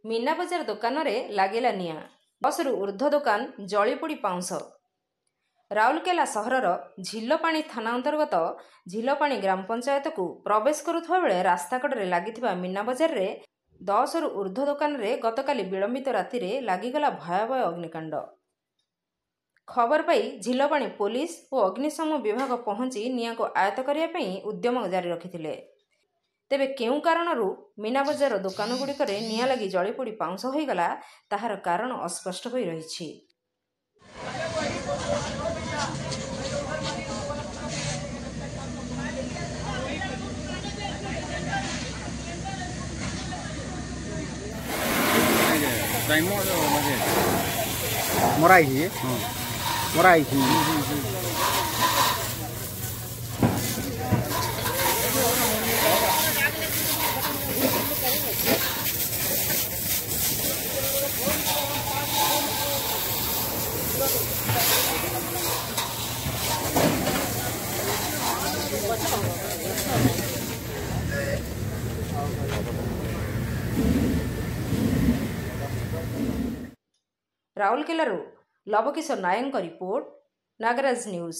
मीना बजार दुकान में लगिला निआ 10 रु ऊर्ध्व दुकान जलीपोड़ी पाउंस। राउरकेला सहरर झिलपाणी थाना अंतर्गत झिलपाणी ग्राम पंचायत को प्रवेश करुवा बेले रास्ताकड़े लगी मीना बजार रे 10 रु ऊर्ध्व दुकान रे गतकाली विलंबित राति रे लागिगला भयावह अग्निकांड। खबर पाई झिलपाणी पुलिस और अग्निशम विभाग पहुंची निआ को आयत्त करने उद्यम जारी रखिथिले। तेबे केउ कारणरू मीना बजार दुकान गुड़िक निआ लगी जलीपोड़ी पाउंस होईगला ताहार कारण अस्पष्ट होई रहिछि। राउरकेला लवकिशोर नायक रिपोर्ट, नागराज न्यूज।